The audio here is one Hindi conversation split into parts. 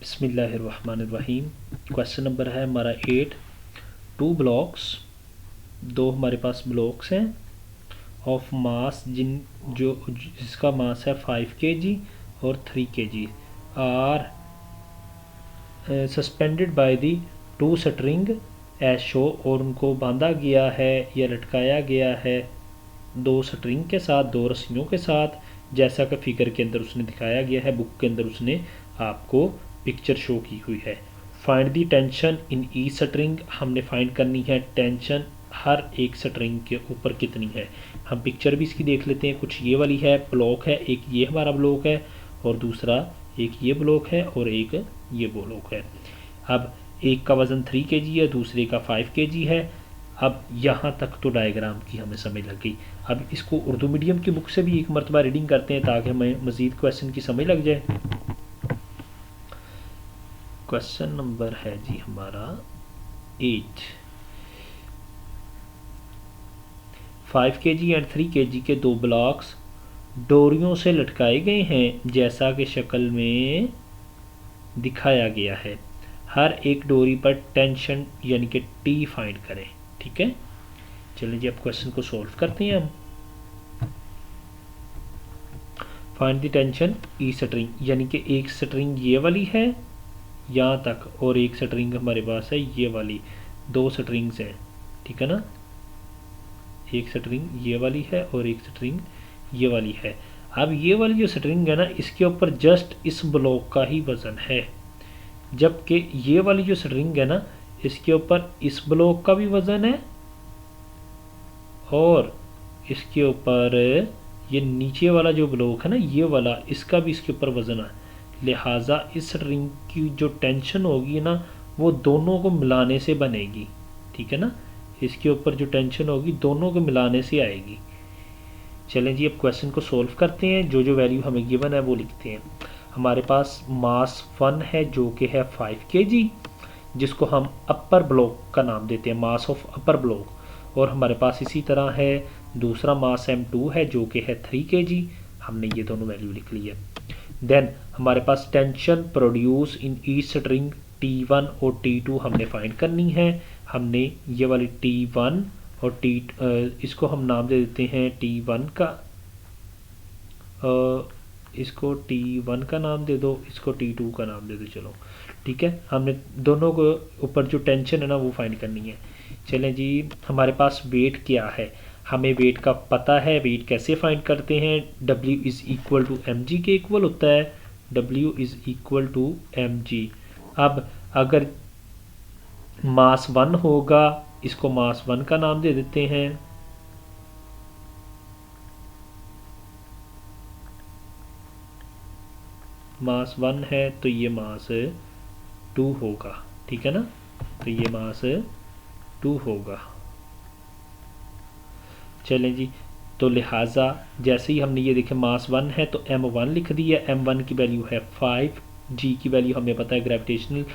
बिस्मिल्लाहिर्रहमानिर्रहीम। क्वेश्चन नंबर है हमारा 8। 2 ब्लॉक्स, दो हमारे पास ब्लॉक्स हैं ऑफ मास जिसका मास है 5 kg और 3 kg are suspended by the 2 string as show, और उनको बांधा गया है या लटकाया गया है 2 स्ट्रिंग के साथ, 2 रस्सियों के साथ, जैसा कि फिगर के अंदर उसने दिखाया गया है, बुक के अंदर उसने आपको पिक्चर शो की हुई है। Find the tension in each string, हमने फाइंड करनी है टेंशन हर एक स्ट्रिंग के ऊपर कितनी है। हम पिक्चर भी इसकी देख लेते हैं। कुछ ये वाली है, ब्लॉक है, एक ये हमारा ब्लॉक है और दूसरा एक ये ब्लॉक है और एक ये ब्लॉक है। अब एक का वज़न 3 kg है, दूसरे का 5 kg है। अब यहाँ तक तो डायग्राम की हमें समझ लग गई। अब इसको उर्दू मीडियम की बुक से भी एक मरतबा रीडिंग करते हैं ताकि हमें मज़ीद क्वेश्चन की समझ लग जाए। क्वेश्चन नंबर है जी हमारा 8। 5 kg एंड 3 kg के 2 ब्लॉक्स डोरियों से लटकाए गए हैं जैसा कि शक्ल में दिखाया गया है। हर एक डोरी पर टेंशन यानी कि टी फाइंड करें। ठीक है, चलिए जी अब क्वेश्चन को सॉल्व करते हैं हम। Find the tension E string, यानी कि एक स्ट्रिंग ये वाली है यहाँ तक और एक स्ट्रिंग हमारे पास है ये वाली, 2 स्ट्रिंग्स हैं। ठीक है ना, एक स्ट्रिंग ये वाली है और एक स्ट्रिंग ये वाली है। अब ये वाली जो स्ट्रिंग है ना, इसके ऊपर जस्ट इस ब्लॉक का ही वज़न है, जबकि ये वाली जो स्ट्रिंग है ना, इसके ऊपर इस ब्लॉक का भी वज़न है और इसके ऊपर ये नीचे वाला जो ब्लॉक है ना, ये वाला, इसका भी इसके ऊपर वज़न है। लिहाजा इस स्ट्रिंग की जो टेंशन होगी ना, वो दोनों को मिलाने से बनेगी। ठीक है ना, इसके ऊपर जो टेंशन होगी दोनों को मिलाने से आएगी। चलें जी अब क्वेश्चन को सॉल्व करते हैं। जो जो वैल्यू हमें गिवन है वो लिखते हैं। हमारे पास मास 1 है जो कि है 5 kg, जिसको हम अपर ब्लॉक का नाम देते हैं, मास ऑफ अपर ब्लॉक। और हमारे पास इसी तरह है दूसरा मास M2 है जो कि है 3 kg। हमने ये दोनों वैल्यू लिख ली है। देन हमारे पास tension produce in each string T1 और T2 हमने फाइंड करनी है। हमने ये वाली T1 और इसको हम नाम दे देते हैं T1 का, इसको T1 का नाम दे दो, इसको T2 का नाम दे दो। चलो ठीक है, हमने दोनों को ऊपर जो टेंशन है ना वो फाइंड करनी है। चलें जी, हमारे पास वेट क्या है, हमें वेट का पता है। वेट कैसे फाइंड करते हैं, W is equal to mg के इक्वल होता है। W is equal to mg। अब अगर मास 1 होगा, इसको मास 1 का नाम दे देते हैं। मास 1 है तो ये मास 2 होगा। ठीक है ना, तो ये मास 2 होगा। चलें जी, तो लिहाजा जैसे ही हमने ये देखें मास 1 है तो M1 लिख दिया। M1 की वैल्यू है 5, G की वैल्यू हमें पता है ग्रेविटेशनल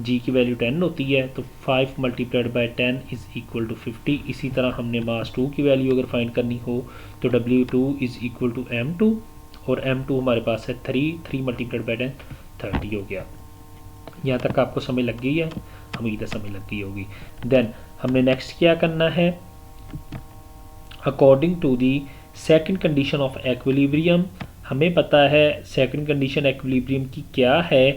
G की वैल्यू 10 होती है, तो 5 multiplied by 10 is equal to 50। इसी तरह हमने मास 2 की वैल्यू अगर फाइंड करनी हो तो W2 is equal to M2 और M2 हमारे पास है 3 मल्टीप्लाइड बाय 10 30 हो गया। यहाँ तक आपको समझ लग गई है, उम्मीद है समझ लग गई होगी। देन हमने नेक्स्ट क्या करना है, according to the second condition of equilibrium, हमें पता है सेकंड कंडीशन एक्विलिब्रियम की क्या है।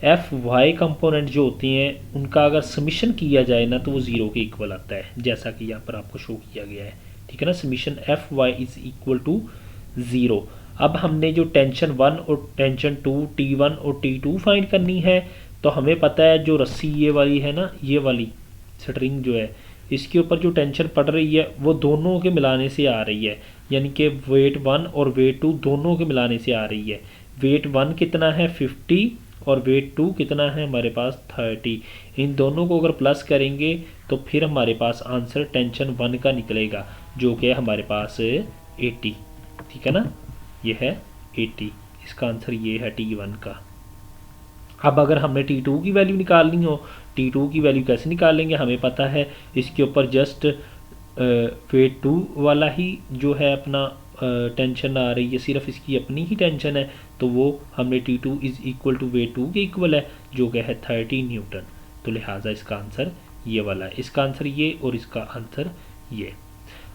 एफ वाई कंपोनेंट जो होते हैं उनका अगर समिशन किया जाए ना तो वो ज़ीरो के इक्वल आता है, जैसा कि यहाँ पर आपको शो किया गया है। ठीक है ना, summation F Y is equal to 0। अब हमने जो टेंशन 1 और टेंशन 2 T1 और T2 फाइंड करनी है, तो हमें पता है जो रस्सी ये वाली है ना, ये वाली स्ट्रिंग जो है, इसके ऊपर जो टेंशन पड़ रही है वो दोनों के मिलाने से आ रही है, यानी कि वेट 1 और वेट 2 दोनों के मिलाने से आ रही है। वेट 1 कितना है 50 और वेट 2 कितना है हमारे पास 30। इन दोनों को अगर प्लस करेंगे तो फिर हमारे पास आंसर टेंशन 1 का निकलेगा जो कि हमारे पास 80। ठीक है ना, ये है 80, इसका आंसर ये है T1 का। अब अगर हमने T2 की वैल्यू निकालनी हो, T2 की वैल्यू कैसे निकालेंगे, हमें पता है इसके ऊपर जस्ट वेट 2 वाला ही जो है अपना टेंशन आ रही है, सिर्फ इसकी अपनी ही टेंशन है, तो वो हमने T2 is equal to wait 2 के इक्वल है, जो कि है 30 न्यूटन। तो लिहाजा इसका आंसर ये वाला है, इसका आंसर ये और इसका आंसर ये।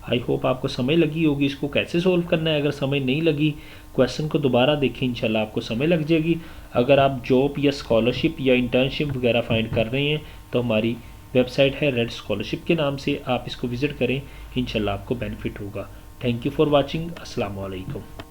आई होप आपको समझ लगी होगी इसको कैसे सोल्व करना है। अगर समझ नहीं लगी, क्वेश्चन को दोबारा देखें, इंशाल्लाह आपको समझ लग जाएगी। अगर आप जॉब या स्कॉलरशिप या इंटर्नशिप वगैरह फाइंड कर रहे हैं तो हमारी वेबसाइट है रेड स्कॉलरशिप के नाम से, आप इसको विज़िट करें, इंशाल्लाह आपको बेनिफिट होगा। Thank you for watching. अस्सलाम वालेकुम।